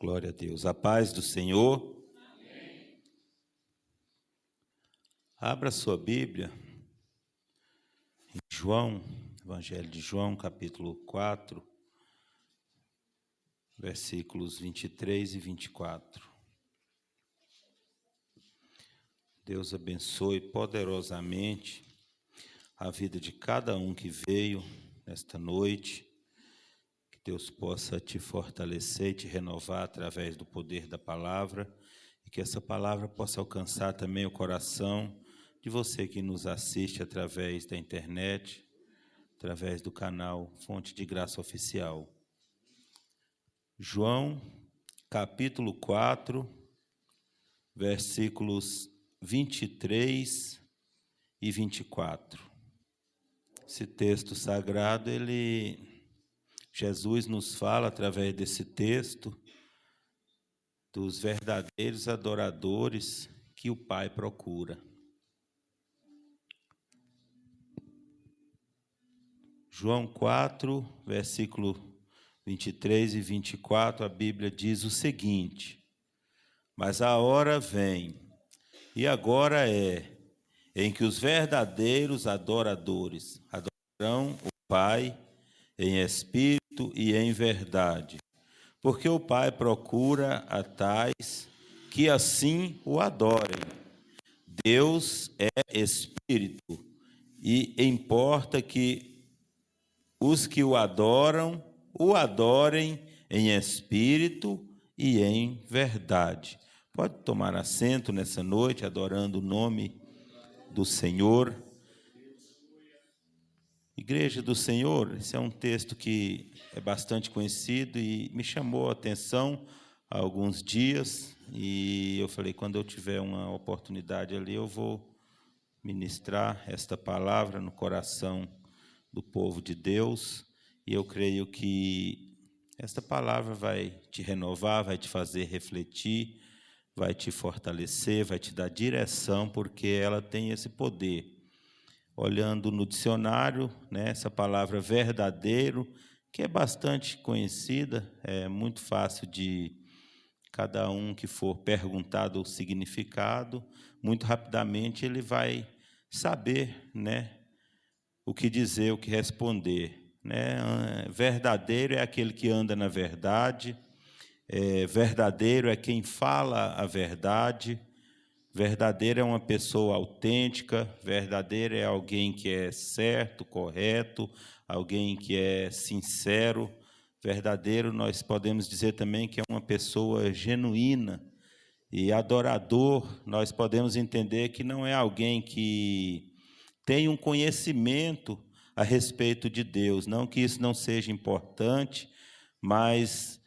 Glória a Deus. A paz do Senhor. Amém. Abra sua Bíblia em João, Evangelho de João, capítulo 4, versículos 23 e 24. Deus abençoe poderosamente a vida de cada um que veio nesta noite. Que Deus possa te fortalecer e te renovar através do poder da palavra, e que essa palavra possa alcançar também o coração de você que nos assiste através da internet, através do canal Fonte de Graça Oficial. João, capítulo 4, versículos 23 e 24. Esse texto sagrado, Jesus nos fala, através desse texto, dos verdadeiros adoradores que o Pai procura. João 4, versículo 23 e 24, a Bíblia diz o seguinte: Mas a hora vem, e agora é, em que os verdadeiros adoradores adorarão o Pai em espírito e em verdade, porque o Pai procura a tais que assim o adorem. Deus é espírito, e importa que os que o adorem em espírito e em verdade. Pode tomar assento nessa noite, adorando o nome do Senhor. Igreja do Senhor, esse é um texto que é bastante conhecido e me chamou a atenção há alguns dias, e eu falei, quando eu tiver uma oportunidade ali, eu vou ministrar esta palavra no coração do povo de Deus, e eu creio que esta palavra vai te renovar, vai te fazer refletir, vai te fortalecer, vai te dar direção, porque ela tem esse poder. Olhando no dicionário, essa palavra verdadeiro, que é bastante conhecida, é muito fácil de cada um que for perguntado o significado, muito rapidamente ele vai saber, o que dizer, o que responder. Verdadeiro é aquele que anda na verdade, verdadeiro é quem fala a verdade. Verdadeiro é uma pessoa autêntica, verdadeiro é alguém que é certo, correto, alguém que é sincero. Verdadeiro nós podemos dizer também que é uma pessoa genuína. E adorador, nós podemos entender que não é alguém que tem um conhecimento a respeito de Deus. Não que isso não seja importante, mas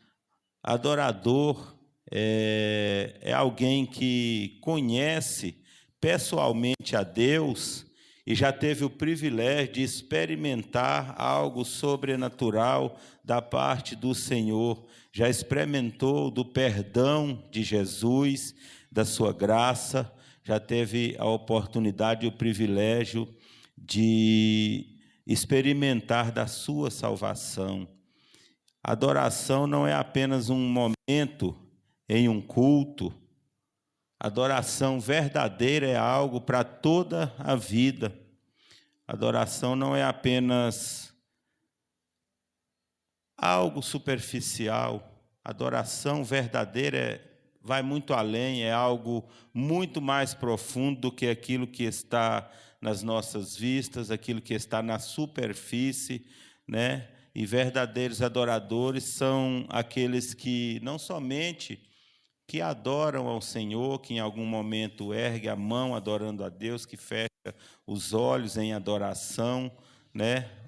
adorador é alguém que conhece pessoalmente a Deus e já teve o privilégio de experimentar algo sobrenatural da parte do Senhor, já experimentou do perdão de Jesus, da sua graça, já teve a oportunidade e o privilégio de experimentar da sua salvação. Adoração não é apenas um momento em um culto. Adoração verdadeira é algo para toda a vida. Adoração não é apenas algo superficial. Adoração verdadeira vai muito além, é algo muito mais profundo do que aquilo que está nas nossas vistas, aquilo que está na superfície, E verdadeiros adoradores são aqueles que não somente que adoram ao Senhor, que em algum momento ergue a mão adorando a Deus, que fecha os olhos em adoração,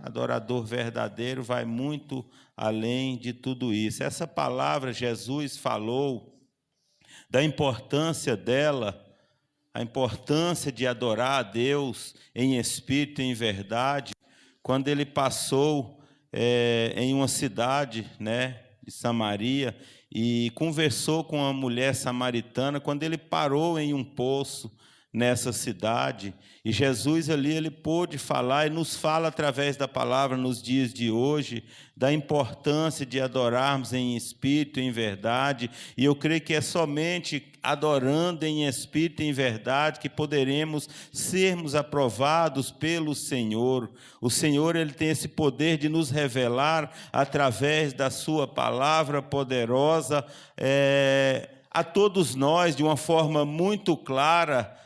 Adorador verdadeiro vai muito além de tudo isso. Essa palavra Jesus falou da importância dela, a importância de adorar a Deus em espírito e em verdade, quando ele passou em uma cidade, de Samaria, e conversou com uma mulher samaritana, quando ele parou em um poço, nessa cidade. E Jesus ali, ele pôde falar e nos fala através da palavra nos dias de hoje, da importância de adorarmos em espírito e em verdade. E eu creio que é somente adorando em espírito e em verdade que poderemos sermos aprovados pelo Senhor. O Senhor, ele tem esse poder de nos revelar através da sua palavra poderosa a todos nós, de uma forma muito clara,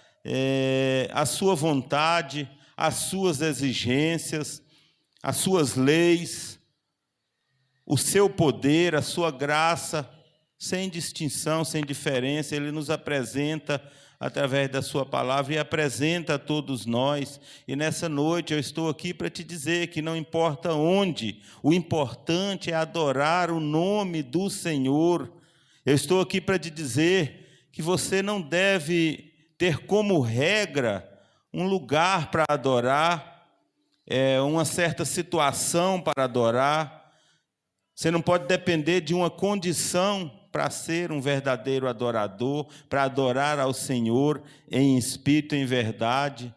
a sua vontade, as suas exigências, as suas leis, o seu poder, a sua graça, sem distinção, sem diferença. Ele nos apresenta através da sua palavra e apresenta a todos nós. E nessa noite eu estou aqui para te dizer que não importa onde, o importante é adorar o nome do Senhor. Eu estou aqui para te dizer que você não deve ter como regra um lugar para adorar, uma certa situação para adorar. Você não pode depender de uma condição para ser um verdadeiro adorador, para adorar ao Senhor em espírito e em verdade.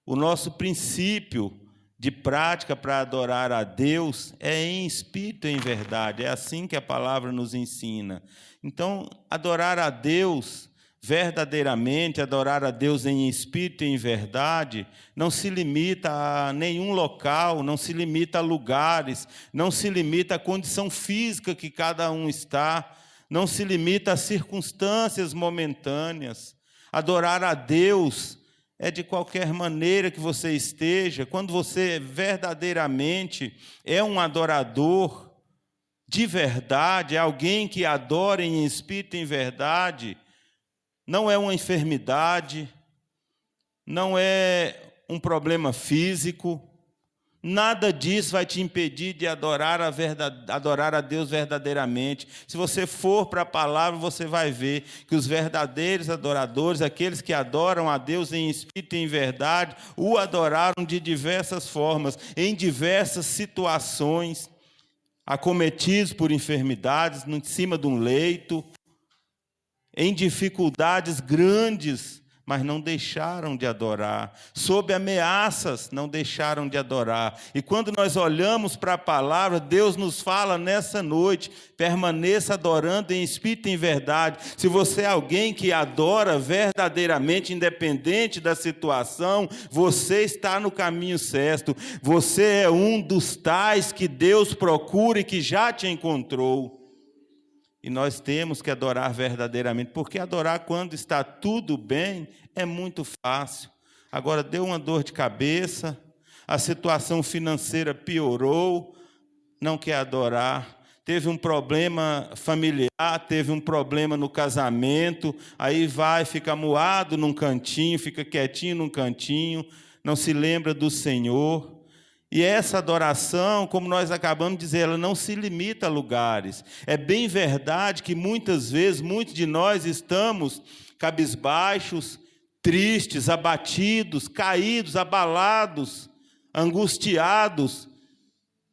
O nosso princípio de prática para adorar a Deus é em espírito e em verdade. É assim que a palavra nos ensina. Então, adorar a Deus verdadeiramente, adorar a Deus em espírito e em verdade, não se limita a nenhum local, não se limita a lugares, não se limita à condição física que cada um está, não se limita a circunstâncias momentâneas. Adorar a Deus é de qualquer maneira que você esteja. Quando você verdadeiramente é um adorador de verdade, é alguém que adora em espírito e em verdade, não é uma enfermidade, não é um problema físico, nada disso vai te impedir de adorar a Deus verdadeiramente. Se você for para a palavra, você vai ver que os verdadeiros adoradores, aqueles que adoram a Deus em espírito e em verdade, o adoraram de diversas formas, em diversas situações, acometidos por enfermidades, em cima de um leito, em dificuldades grandes, mas não deixaram de adorar. Sob ameaças, não deixaram de adorar. E quando nós olhamos para a palavra, Deus nos fala nessa noite: permaneça adorando em espírito e em verdade. Se você é alguém que adora verdadeiramente, independente da situação, você está no caminho certo. Você é um dos tais que Deus procura e que já te encontrou. E nós temos que adorar verdadeiramente, porque adorar quando está tudo bem é muito fácil. Agora deu uma dor de cabeça, a situação financeira piorou, não quer adorar. Teve um problema familiar, teve um problema no casamento, aí fica moado num cantinho, fica quietinho num cantinho, não se lembra do Senhor. E essa adoração, como nós acabamos de dizer, ela não se limita a lugares. É bem verdade que muitas vezes, muitos de nós estamos cabisbaixos, tristes, abatidos, caídos, abalados, angustiados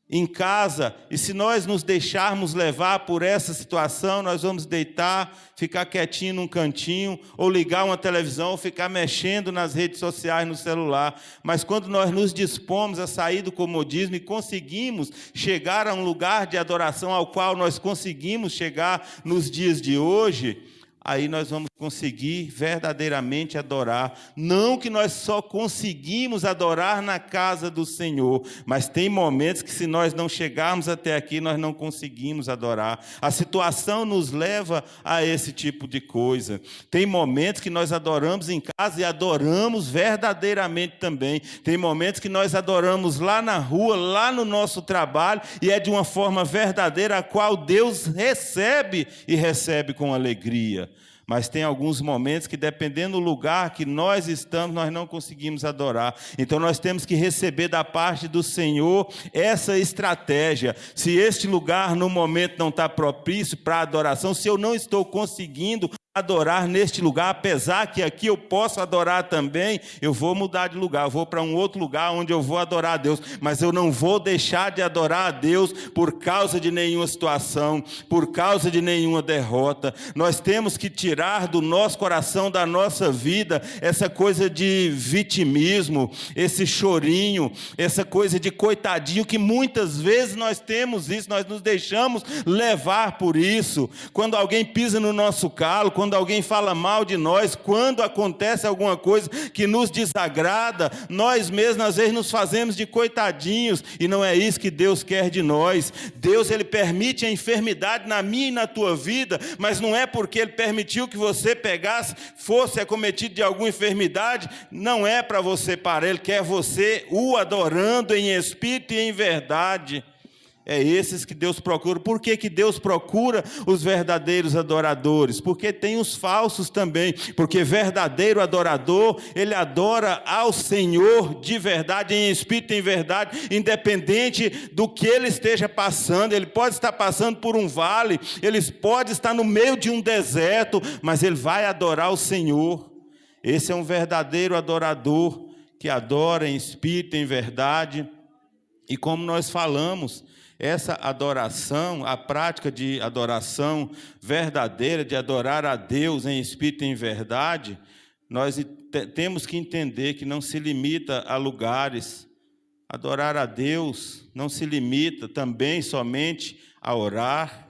em casa. E se nós nos deixarmos levar por essa situação, nós vamos deitar, ficar quietinho num cantinho, ou ligar uma televisão, ou ficar mexendo nas redes sociais, no celular. Mas quando nós nos dispomos a sair do comodismo e conseguimos chegar a um lugar de adoração ao qual nós conseguimos chegar nos dias de hoje, aí nós vamos conseguir verdadeiramente adorar. Não que nós só conseguimos adorar na casa do Senhor, mas tem momentos que, se nós não chegarmos até aqui, nós não conseguimos adorar. A situação nos leva a esse tipo de coisa. Tem momentos que nós adoramos em casa e adoramos verdadeiramente também. Tem momentos que nós adoramos lá na rua, lá no nosso trabalho, e é de uma forma verdadeira, a qual Deus recebe e recebe com alegria. Mas tem alguns momentos que, dependendo do lugar que nós estamos, nós não conseguimos adorar. Então nós temos que receber da parte do Senhor essa estratégia. Se este lugar no momento não está propício para adoração, se eu não estou conseguindo adorar neste lugar, apesar que aqui eu posso adorar também, eu vou mudar de lugar, eu vou para um outro lugar onde eu vou adorar a Deus, mas eu não vou deixar de adorar a Deus por causa de nenhuma situação, por causa de nenhuma derrota. Nós temos que tirar do nosso coração, da nossa vida, essa coisa de vitimismo, esse chorinho, essa coisa de coitadinho, que muitas vezes nós temos isso, nós nos deixamos levar por isso. Quando alguém pisa no nosso calo, quando alguém fala mal de nós, quando acontece alguma coisa que nos desagrada, nós mesmos às vezes nos fazemos de coitadinhos, e não é isso que Deus quer de nós. Deus, Ele permite a enfermidade na minha e na tua vida, mas não é porque Ele permitiu que você pegasse, fosse acometido de alguma enfermidade, não é para você parar, Ele quer você o adorando em espírito e em verdade. É esses que Deus procura. Por que que Deus procura os verdadeiros adoradores? Porque tem os falsos também. Porque verdadeiro adorador, ele adora ao Senhor de verdade, em espírito e em verdade, independente do que ele esteja passando. Ele pode estar passando por um vale, ele pode estar no meio de um deserto, mas ele vai adorar o Senhor. Esse é um verdadeiro adorador, que adora em espírito e em verdade. E como nós falamos, essa adoração, a prática de adoração verdadeira, de adorar a Deus em espírito e em verdade, nós temos que entender que não se limita a lugares. Adorar a Deus não se limita também somente a orar,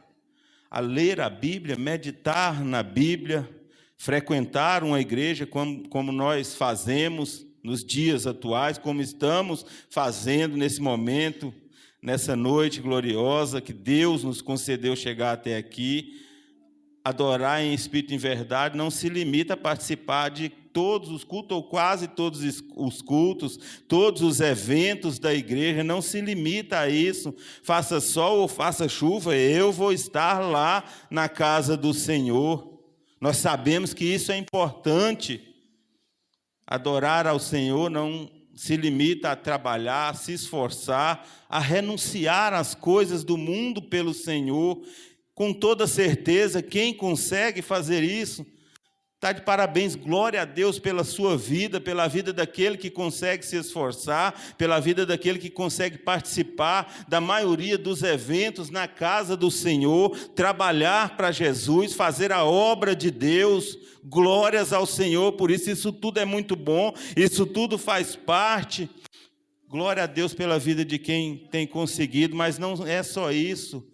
a ler a Bíblia, meditar na Bíblia, frequentar uma igreja como nós fazemos nos dias atuais, como estamos fazendo nesse momento, nessa noite gloriosa que Deus nos concedeu chegar até aqui. Adorar em espírito e em verdade não se limita a participar de todos os cultos, ou quase todos os cultos, todos os eventos da igreja, não se limita a isso. Faça sol ou faça chuva, eu vou estar lá na casa do Senhor. Nós sabemos que isso é importante. Adorar ao Senhor não se limita a trabalhar, a se esforçar, a renunciar às coisas do mundo pelo Senhor. Com toda certeza, quem consegue fazer isso está de parabéns. Glória a Deus pela sua vida, pela vida daquele que consegue se esforçar, pela vida daquele que consegue participar da maioria dos eventos na casa do Senhor, trabalhar para Jesus, fazer a obra de Deus. Glórias ao Senhor por isso. Isso tudo é muito bom, isso tudo faz parte. Glória a Deus pela vida de quem tem conseguido, mas não é só isso.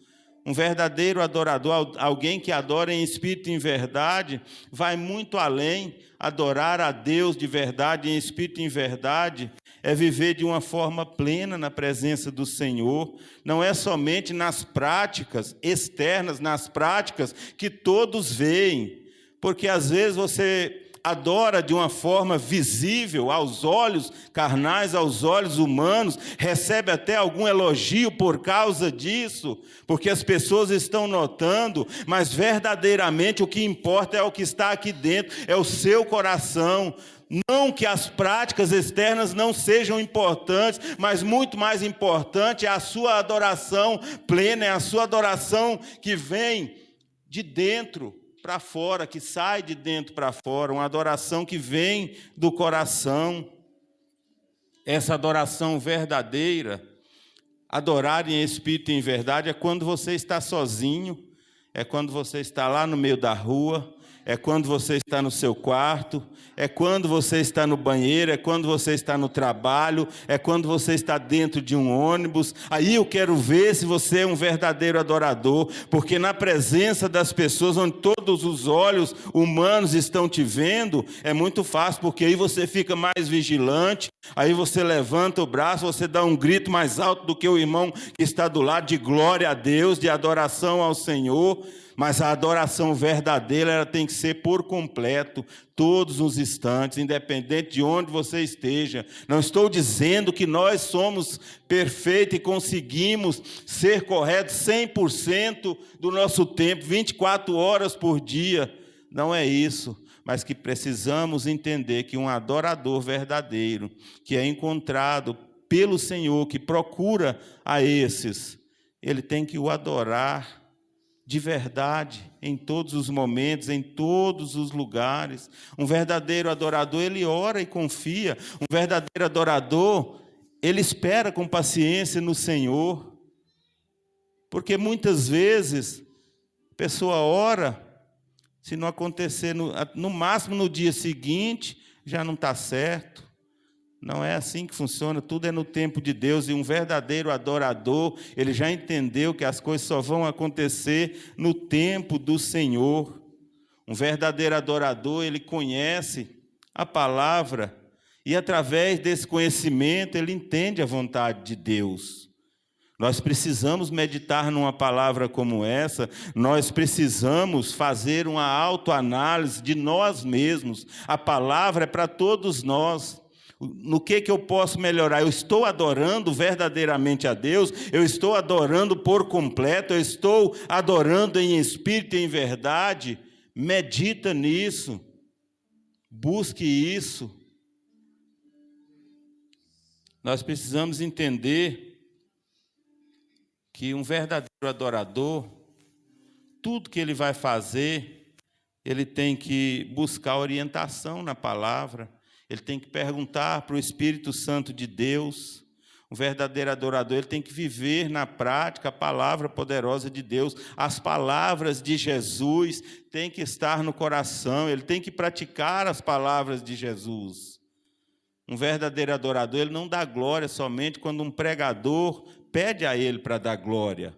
Um verdadeiro adorador, alguém que adora em espírito e em verdade, vai muito além. Adorar a Deus de verdade, em espírito e em verdade, é viver de uma forma plena na presença do Senhor. Não é somente nas práticas externas, nas práticas que todos veem, porque às vezes você adora de uma forma visível aos olhos carnais, aos olhos humanos, recebe até algum elogio por causa disso, porque as pessoas estão notando, mas verdadeiramente o que importa é o que está aqui dentro, é o seu coração. Não que as práticas externas não sejam importantes, mas muito mais importante é a sua adoração plena, é a sua adoração que vem de dentro para fora, que sai de dentro para fora, uma adoração que vem do coração. Essa adoração verdadeira, adorar em espírito e em verdade, é quando você está sozinho, é quando você está lá no meio da rua, é quando você está no seu quarto, é quando você está no banheiro, é quando você está no trabalho, é quando você está dentro de um ônibus. Aí eu quero ver se você é um verdadeiro adorador, porque na presença das pessoas, onde todos os olhos humanos estão te vendo, é muito fácil, porque aí você fica mais vigilante, aí você levanta o braço, você dá um grito mais alto do que o irmão que está do lado, de glória a Deus, de adoração ao Senhor. Mas a adoração verdadeira, ela tem que ser por completo, todos os instantes, independente de onde você esteja. Não estou dizendo que nós somos perfeitos e conseguimos ser corretos 100% do nosso tempo, 24 horas por dia. Não é isso, mas que precisamos entender que um adorador verdadeiro, que é encontrado pelo Senhor, que procura a esses, ele tem que o adorar de verdade, em todos os momentos, em todos os lugares. Um verdadeiro adorador, ele ora e confia. Um verdadeiro adorador, ele espera com paciência no Senhor. Porque muitas vezes a pessoa ora, se não acontecer no máximo no dia seguinte, já não está certo. Não é assim que funciona, tudo é no tempo de Deus, e um verdadeiro adorador, ele já entendeu que as coisas só vão acontecer no tempo do Senhor. Um verdadeiro adorador, ele conhece a palavra, e através desse conhecimento, ele entende a vontade de Deus. Nós precisamos meditar numa palavra como essa, nós precisamos fazer uma autoanálise de nós mesmos. A palavra é para todos nós. No que eu posso melhorar? Eu estou adorando verdadeiramente a Deus? Eu estou adorando por completo? Eu estou adorando em espírito e em verdade? Medita nisso. Busque isso. Nós precisamos entender que um verdadeiro adorador, tudo que ele vai fazer, ele tem que buscar orientação na palavra. Ele tem que perguntar para o Espírito Santo de Deus. Um verdadeiro adorador, ele tem que viver na prática a palavra poderosa de Deus. As palavras de Jesus têm que estar no coração, ele tem que praticar as palavras de Jesus. Um verdadeiro adorador, ele não dá glória somente quando um pregador pede a ele para dar glória.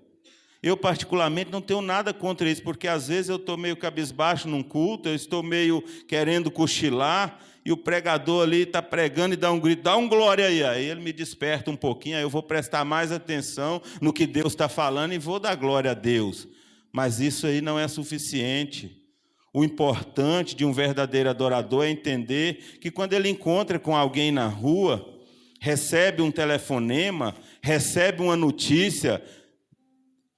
Eu, particularmente, não tenho nada contra isso, porque às vezes eu estou meio cabisbaixo num culto, eu estou meio querendo cochilar, e o pregador ali está pregando e dá um grito, dá um glória aí ele me desperta um pouquinho, aí eu vou prestar mais atenção no que Deus está falando e vou dar glória a Deus. Mas isso aí não é suficiente. O importante de um verdadeiro adorador é entender que quando ele encontra com alguém na rua, recebe um telefonema, recebe uma notícia,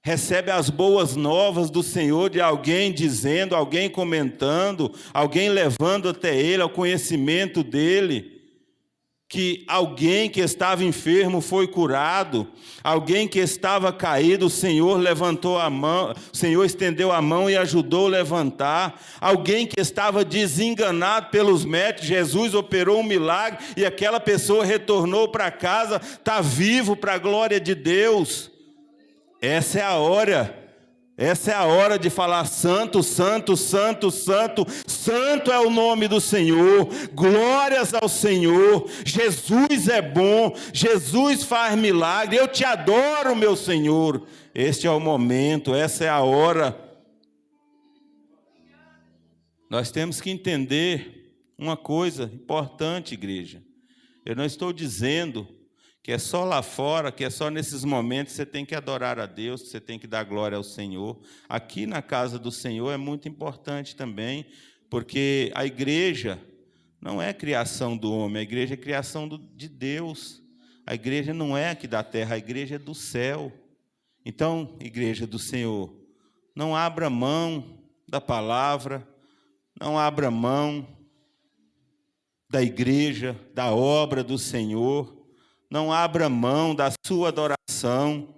recebe as boas novas do Senhor, de alguém dizendo, alguém comentando, alguém levando até ele ao conhecimento dele, que alguém que estava enfermo foi curado, alguém que estava caído, o Senhor levantou a mão, o Senhor estendeu a mão e ajudou a levantar, alguém que estava desenganado pelos médicos, Jesus operou um milagre e aquela pessoa retornou para casa, está vivo para a glória de Deus. Essa é a hora de falar santo, santo, santo, santo, santo é o nome do Senhor, glórias ao Senhor, Jesus é bom, Jesus faz milagre, eu te adoro, meu Senhor. Este é o momento, essa é a hora. Nós temos que entender uma coisa importante, igreja. Eu não estou dizendo que é só lá fora, que é só nesses momentos que você tem que adorar a Deus, que você tem que dar glória ao Senhor. Aqui na casa do Senhor é muito importante também, porque a igreja não é criação do homem, a igreja é criação de Deus. A igreja não é aqui da terra, a igreja é do céu. Então, igreja do Senhor, não abra mão da palavra, não abra mão da igreja, da obra do Senhor. Não abra mão da sua adoração.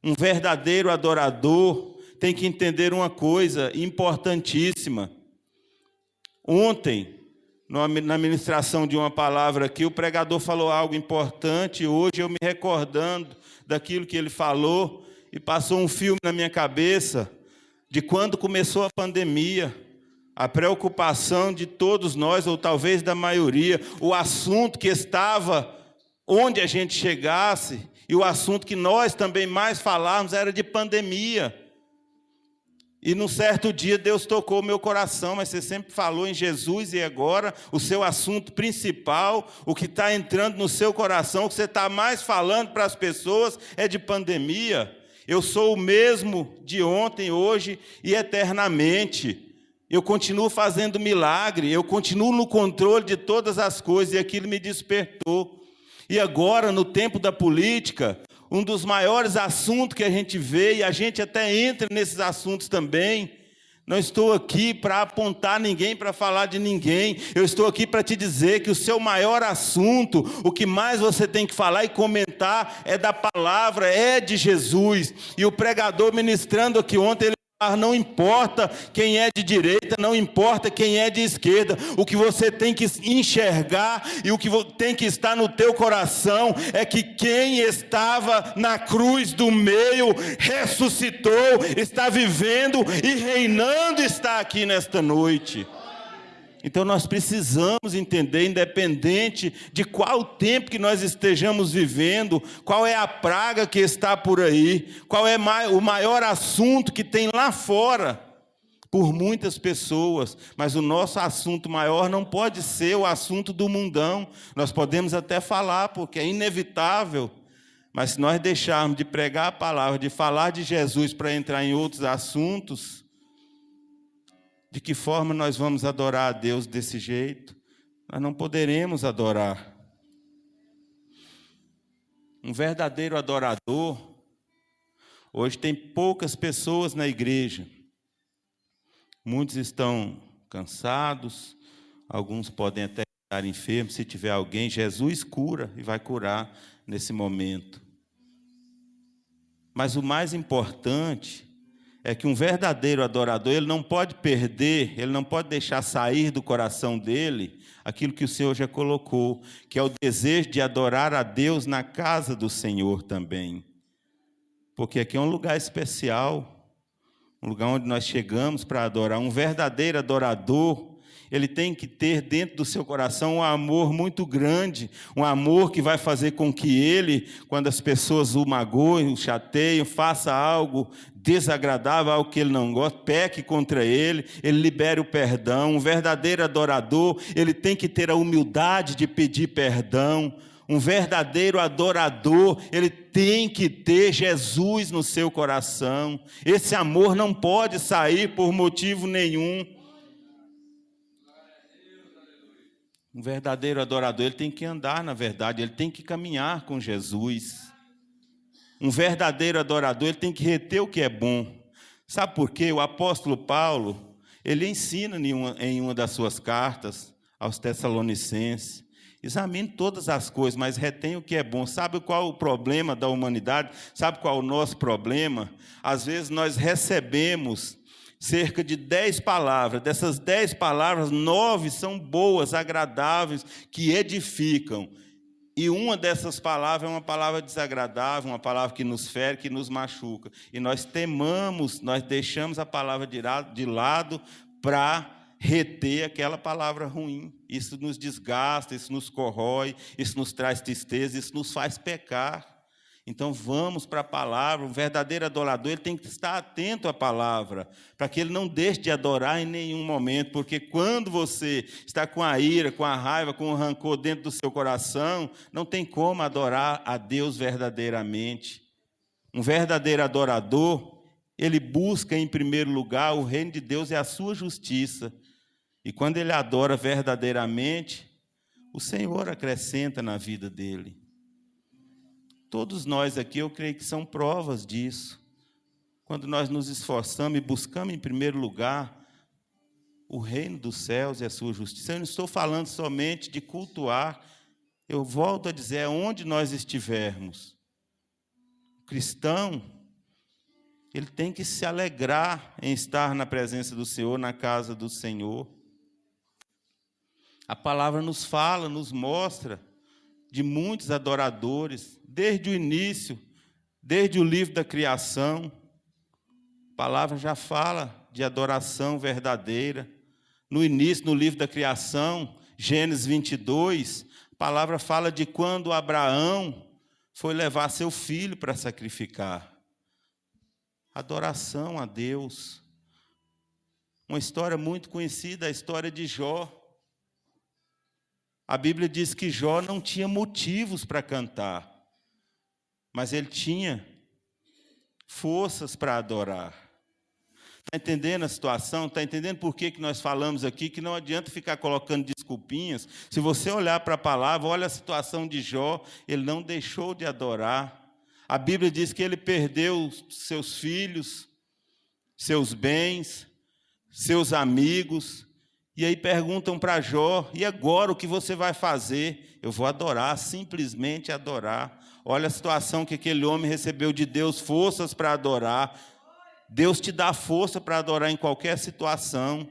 Um verdadeiro adorador tem que entender uma coisa importantíssima. Ontem, na ministração de uma palavra aqui, o pregador falou algo importante. Hoje eu me recordando daquilo que ele falou e passou um filme na minha cabeça de quando começou a pandemia. A preocupação de todos nós, ou talvez da maioria, o assunto que estava onde a gente chegasse, e o assunto que nós também mais falávamos era de pandemia. E num certo dia Deus tocou o meu coração, mas você sempre falou em Jesus, e agora o seu assunto principal, o que está entrando no seu coração, o que você está mais falando para as pessoas é de pandemia. Eu sou o mesmo de ontem, hoje e eternamente. Eu continuo fazendo milagre, eu continuo no controle de todas as coisas, e aquilo me despertou. E agora, no tempo da política, um dos maiores assuntos que a gente vê, e a gente até entra nesses assuntos também, não estou aqui para apontar ninguém, para falar de ninguém, eu estou aqui para te dizer que o seu maior assunto, o que mais você tem que falar e comentar é da palavra, é de Jesus. E o pregador ministrando aqui ontem, ele Não importa quem é de direita, não importa quem é de esquerda. O que você tem que enxergar e o que tem que estar no teu coração é que quem estava na cruz do meio ressuscitou, está vivendo e reinando, está aqui nesta noite. Então nós precisamos entender, independente de qual tempo que nós estejamos vivendo, qual é a praga que está por aí, qual é o maior assunto que tem lá fora, por muitas pessoas, mas o nosso assunto maior não pode ser o assunto do mundão. Nós podemos até falar, porque é inevitável, mas se nós deixarmos de pregar a palavra, de falar de Jesus para entrar em outros assuntos, de que forma nós vamos adorar a Deus desse jeito? Nós não poderemos adorar. Um verdadeiro adorador, hoje tem poucas pessoas na igreja. Muitos estão cansados, alguns podem até estar enfermos. Se tiver alguém, Jesus cura e vai curar nesse momento. Mas o mais importante é que um verdadeiro adorador, ele não pode perder, ele não pode deixar sair do coração dele aquilo que o Senhor já colocou, que é o desejo de adorar a Deus na casa do Senhor também. Porque aqui é um lugar especial, um lugar onde nós chegamos para adorar. Um verdadeiro adorador, ele tem que ter dentro do seu coração um amor muito grande, um amor que vai fazer com que ele, quando as pessoas o magoem, o chateiam, faça algo desagradável, algo que ele não gosta, peque contra ele libere o perdão. Um verdadeiro adorador, ele tem que ter a humildade de pedir perdão. Um verdadeiro adorador, ele tem que ter Jesus no seu coração. Esse amor não pode sair por motivo nenhum. Um verdadeiro adorador, ele tem que andar na verdade, ele tem que caminhar com Jesus. Um verdadeiro adorador, ele tem que reter o que é bom. Sabe por quê? O apóstolo Paulo, ele ensina em uma das suas cartas aos Tessalonicenses: examine todas as coisas, mas retém o que é bom. Sabe qual o problema da humanidade? Sabe qual é o nosso problema? Às vezes nós recebemos cerca de 10 palavras. Dessas 10 palavras, 9 são boas, agradáveis, que edificam. E uma dessas palavras é uma palavra desagradável, uma palavra que nos fere, que nos machuca. E nós temamos, nós deixamos a palavra de lado para reter aquela palavra ruim. Isso nos desgasta, isso nos corrói, isso nos traz tristeza, isso nos faz pecar. Então vamos para a palavra. Um verdadeiro adorador, ele tem que estar atento à palavra, para que ele não deixe de adorar em nenhum momento, porque quando você está com a ira, com a raiva, com o rancor dentro do seu coração, não tem como adorar a Deus verdadeiramente. Um verdadeiro adorador, ele busca em primeiro lugar o reino de Deus e a sua justiça. E quando ele adora verdadeiramente, o Senhor acrescenta na vida dele. Todos nós aqui, eu creio que são provas disso. Quando nós nos esforçamos e buscamos em primeiro lugar o reino dos céus e a sua justiça. Eu não estou falando somente de cultuar, eu volto a dizer, onde nós estivermos. O cristão, ele tem que se alegrar em estar na presença do Senhor, na casa do Senhor. A palavra nos fala, nos mostra de muitos adoradores, desde o início, desde o livro da criação. A palavra já fala de adoração verdadeira. No início, no livro da criação, Gênesis 22, a palavra fala de quando Abraão foi levar seu filho para sacrificar. Adoração a Deus. Uma história muito conhecida, a história de Jó. A Bíblia diz que Jó não tinha motivos para cantar, mas ele tinha forças para adorar. Está entendendo a situação? Está entendendo por que nós falamos aqui que não adianta ficar colocando desculpinhas? Se você olhar para a palavra, olha a situação de Jó, ele não deixou de adorar. A Bíblia diz que ele perdeu seus filhos, seus bens, seus amigos. E aí perguntam para Jó, e agora o que você vai fazer? Eu vou adorar, simplesmente adorar. Olha a situação que aquele homem recebeu de Deus, forças para adorar. Deus te dá força para adorar em qualquer situação.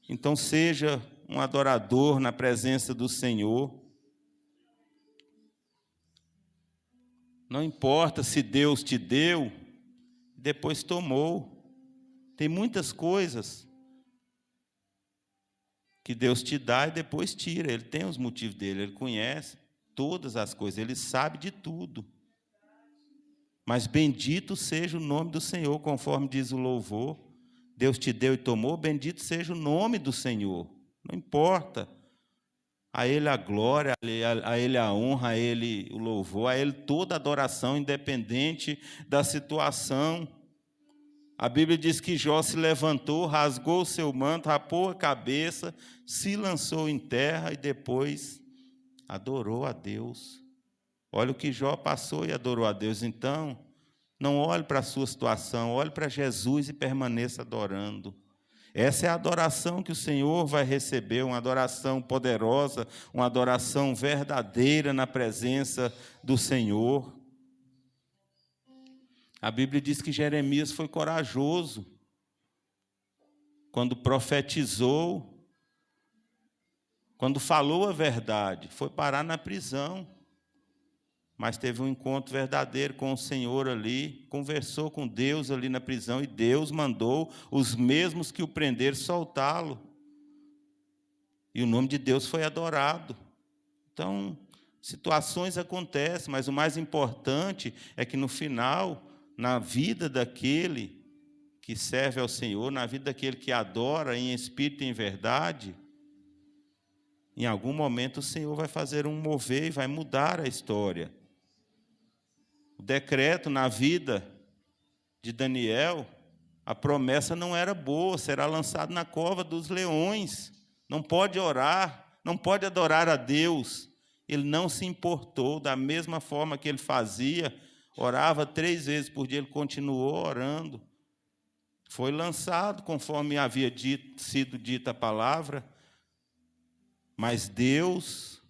Então, seja um adorador na presença do Senhor. Não importa se Deus te deu, depois tomou. Tem muitas coisas que Deus te dá e depois tira. Ele tem os motivos dele, ele conhece todas as coisas, ele sabe de tudo. Mas bendito seja o nome do Senhor, conforme diz o louvor. Deus te deu e tomou, bendito seja o nome do Senhor. Não importa. A Ele a glória, a Ele a honra, a Ele o louvor, a Ele toda a adoração, independente da situação. A Bíblia diz que Jó se levantou, rasgou o seu manto, rapou a cabeça, se lançou em terra e depois adorou a Deus. Olha o que Jó passou e adorou a Deus. Então, não olhe para a sua situação, olhe para Jesus e permaneça adorando. Essa é a adoração que o Senhor vai receber, uma adoração poderosa, uma adoração verdadeira na presença do Senhor. A Bíblia diz que Jeremias foi corajoso quando profetizou, quando falou a verdade, foi parar na prisão, mas teve um encontro verdadeiro com o Senhor ali, conversou com Deus ali na prisão, e Deus mandou os mesmos que o prenderam soltá-lo. E o nome de Deus foi adorado. Então, situações acontecem, mas o mais importante é que no final, na vida daquele que serve ao Senhor, na vida daquele que adora em espírito e em verdade, em algum momento o Senhor vai fazer um mover e vai mudar a história. O decreto na vida de Daniel, a promessa não era boa, será lançado na cova dos leões, não pode orar, não pode adorar a Deus. Ele não se importou, da mesma forma que ele fazia, orava 3 vezes por dia, ele continuou orando. Foi lançado, conforme havia sido dita a palavra, mas Deus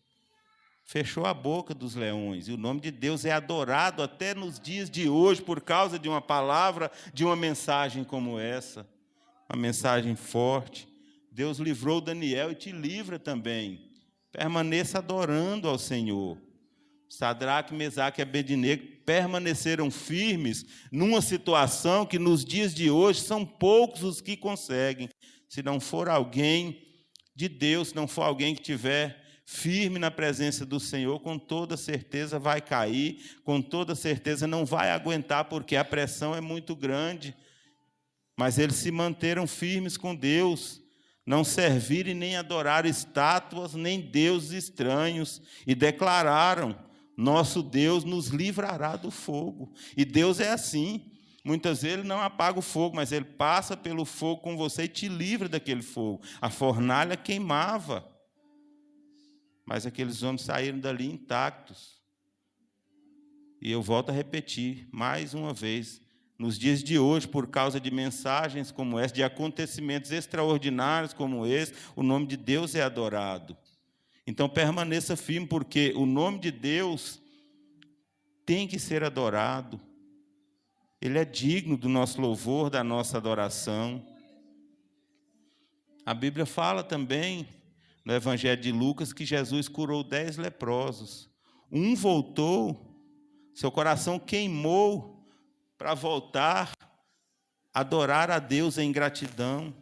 fechou a boca dos leões, e o nome de Deus é adorado até nos dias de hoje, por causa de uma palavra, de uma mensagem como essa, uma mensagem forte. Deus livrou Daniel e te livra também. Permaneça adorando ao Senhor. Sadraque, Mesaque e Abednego permaneceram firmes numa situação que nos dias de hoje são poucos os que conseguem. Se não for alguém de Deus, se não for alguém que tiver firme na presença do Senhor, com toda certeza vai cair, com toda certeza não vai aguentar, porque a pressão é muito grande. Mas eles se manteram firmes com Deus, não serviram e nem adoraram estátuas, nem deuses estranhos, e declararam: nosso Deus nos livrará do fogo. E Deus é assim, muitas vezes Ele não apaga o fogo, mas Ele passa pelo fogo com você e te livra daquele fogo. A fornalha queimava, mas aqueles homens saíram dali intactos. E eu volto a repetir, mais uma vez, nos dias de hoje, por causa de mensagens como essa, de acontecimentos extraordinários como esse, o nome de Deus é adorado. Então permaneça firme, porque o nome de Deus tem que ser adorado. Ele é digno do nosso louvor, da nossa adoração. A Bíblia fala também, no Evangelho de Lucas, que Jesus curou 10 leprosos. Um voltou, seu coração queimou para voltar a adorar a Deus em gratidão.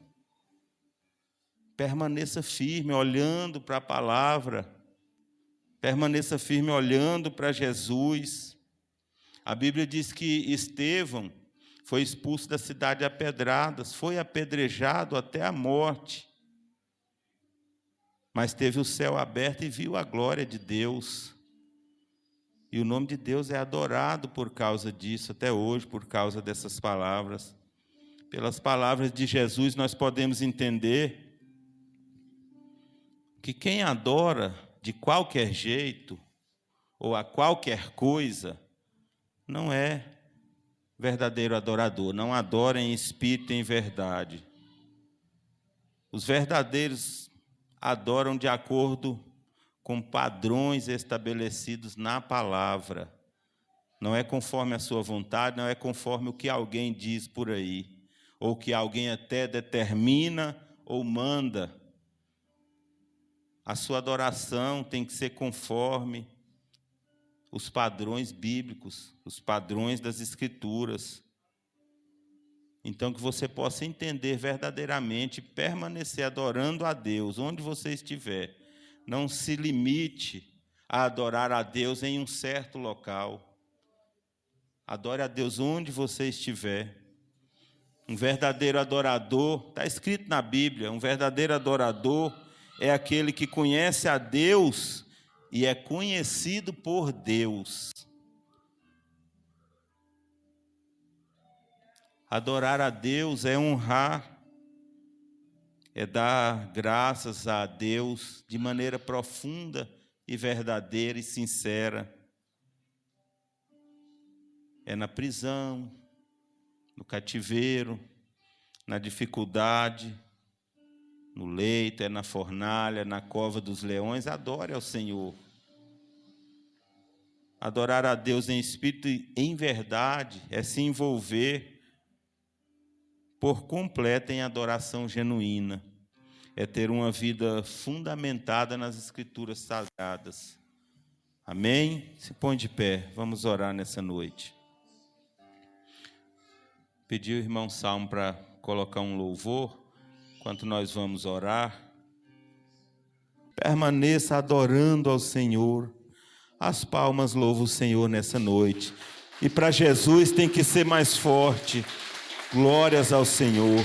Permaneça firme, olhando para a palavra. Permaneça firme, olhando para Jesus. A Bíblia diz que Estevão foi expulso da cidade a pedradas, foi apedrejado até a morte. Mas teve o céu aberto e viu a glória de Deus. E o nome de Deus é adorado por causa disso, até hoje, por causa dessas palavras. Pelas palavras de Jesus, nós podemos entender que quem adora de qualquer jeito, ou a qualquer coisa, não é verdadeiro adorador, não adora em espírito e em verdade. Os verdadeiros adoram de acordo com padrões estabelecidos na palavra. Não é conforme a sua vontade, não é conforme o que alguém diz por aí, ou que alguém até determina ou manda. A sua adoração tem que ser conforme os padrões bíblicos, os padrões das Escrituras. Então, que você possa entender verdadeiramente, permanecer adorando a Deus, onde você estiver. Não se limite a adorar a Deus em um certo local. Adore a Deus onde você estiver. Um verdadeiro adorador, está escrito na Bíblia, um verdadeiro adorador é aquele que conhece a Deus e é conhecido por Deus. Adorar a Deus é honrar, é dar graças a Deus de maneira profunda e verdadeira e sincera. É na prisão, no cativeiro, na dificuldade, no leito, é na fornalha, na cova dos leões. Adore ao Senhor. Adorar a Deus em espírito e em verdade é se envolver por completo em adoração genuína. É ter uma vida fundamentada nas Escrituras sagradas. Amém? Se põe de pé, vamos orar nessa noite. Pedi ao irmão Salmo para colocar um louvor, enquanto nós vamos orar. Permaneça adorando ao Senhor. As palmas louvam o Senhor nessa noite. E para Jesus tem que ser mais forte. Glórias ao Senhor.